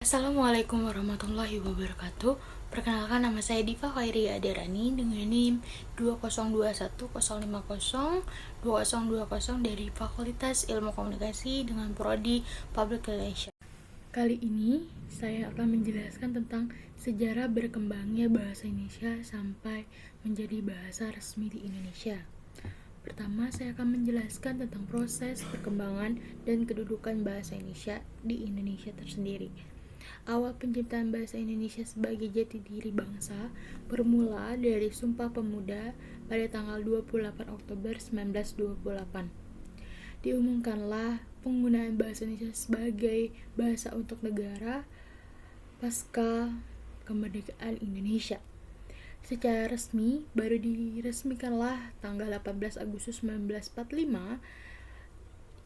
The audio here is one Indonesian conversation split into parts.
Assalamualaikum warahmatullahi wabarakatuh. Perkenalkan, nama saya Diva Khairia Adarani dengan NIM 20210502020 dari Fakultas Ilmu Komunikasi dengan Prodi Public Relations. Kali ini saya akan menjelaskan tentang sejarah berkembangnya bahasa Indonesia sampai menjadi bahasa resmi di Indonesia. Pertama, saya akan menjelaskan tentang proses perkembangan dan kedudukan bahasa Indonesia di Indonesia tersendiri. Awal penciptaan bahasa Indonesia sebagai jati diri bangsa bermula dari Sumpah Pemuda pada tanggal 28 Oktober 1928. Diumumkanlah penggunaan bahasa Indonesia sebagai bahasa untuk negara pasca kemerdekaan Indonesia. Secara resmi baru diresmikanlah tanggal 18 Agustus 1945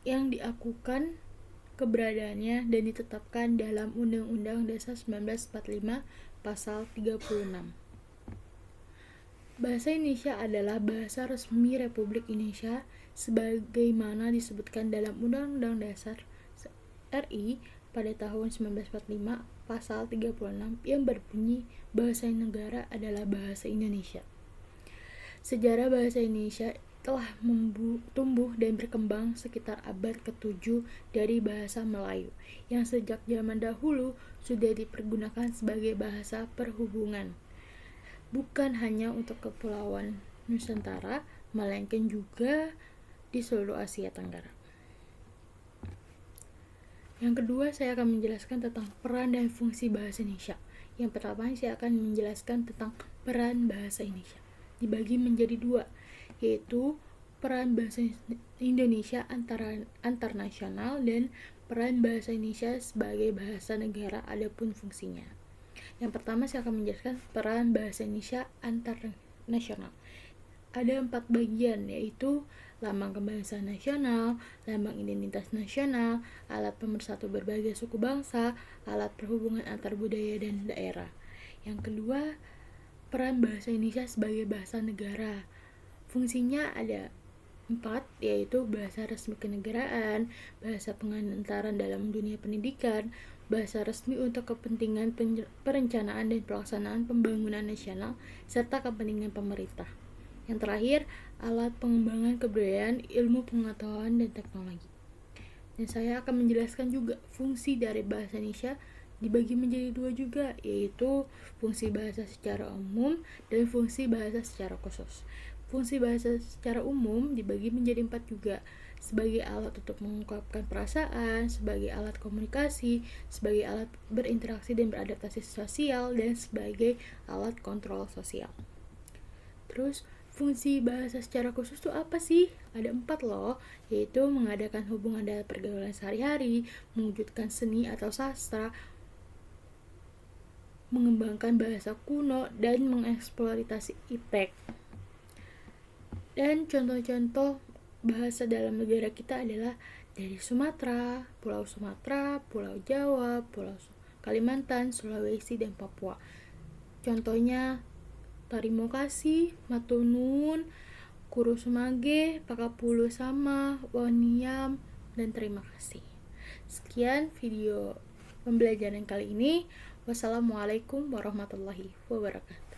yang diakukan keberadaannya dan ditetapkan dalam Undang-Undang Dasar 1945 Pasal 36. Bahasa Indonesia adalah bahasa resmi Republik Indonesia sebagaimana disebutkan dalam Undang-Undang Dasar RI pada tahun 1945 Pasal 36 yang berbunyi bahasa negara adalah bahasa Indonesia. Sejarah bahasa Indonesia telah tumbuh dan berkembang sekitar abad ke-7 dari bahasa Melayu yang sejak zaman dahulu sudah dipergunakan sebagai bahasa perhubungan, bukan hanya untuk kepulauan Nusantara, melainkan juga di seluruh Asia Tenggara. Yang kedua, saya akan menjelaskan tentang peran dan fungsi bahasa Indonesia. Yang pertama, saya akan menjelaskan tentang peran bahasa Indonesia. Dibagi menjadi dua, yaitu peran bahasa Indonesia antar nasional dan peran bahasa Indonesia sebagai bahasa negara adapun fungsinya. Yang pertama, saya akan menjelaskan peran bahasa Indonesia antar nasional. Ada 4 bagian, yaitu lambang kebangsaan nasional, lambang identitas nasional, alat pemersatu berbagai suku bangsa, alat perhubungan antar budaya dan daerah. Yang kedua, peran bahasa Indonesia sebagai bahasa negara. Fungsinya ada 4, yaitu bahasa resmi kenegaraan, bahasa pengantaran dalam dunia pendidikan, bahasa resmi untuk kepentingan perencanaan dan pelaksanaan pembangunan nasional, serta kepentingan pemerintah. Yang terakhir, alat pengembangan kebudayaan, ilmu pengetahuan, dan teknologi. Dan saya akan menjelaskan juga fungsi dari bahasa Indonesia dibagi menjadi 2 juga, yaitu fungsi bahasa secara umum dan fungsi bahasa secara khusus. Fungsi bahasa secara umum dibagi menjadi 4 juga, sebagai alat untuk mengungkapkan perasaan, sebagai alat komunikasi, sebagai alat berinteraksi dan beradaptasi sosial, dan sebagai alat kontrol sosial. Terus, fungsi bahasa secara khusus itu apa sih? Ada 4 loh, yaitu mengadakan hubungan dalam pergaulan sehari-hari, mewujudkan seni atau sastra, mengembangkan bahasa kuno, dan mengeksploitasi iptek. Dan contoh-contoh bahasa dalam negara kita adalah dari Sumatera, Pulau Jawa, Pulau Kalimantan, Sulawesi, dan Papua. Contohnya Tarimo Kasih, Matunun, Kuru Sumage, Pakapulu Sama, Waniam, dan terima kasih. Sekian video pembelajaran kali ini. Wassalamualaikum warahmatullahi wabarakatuh.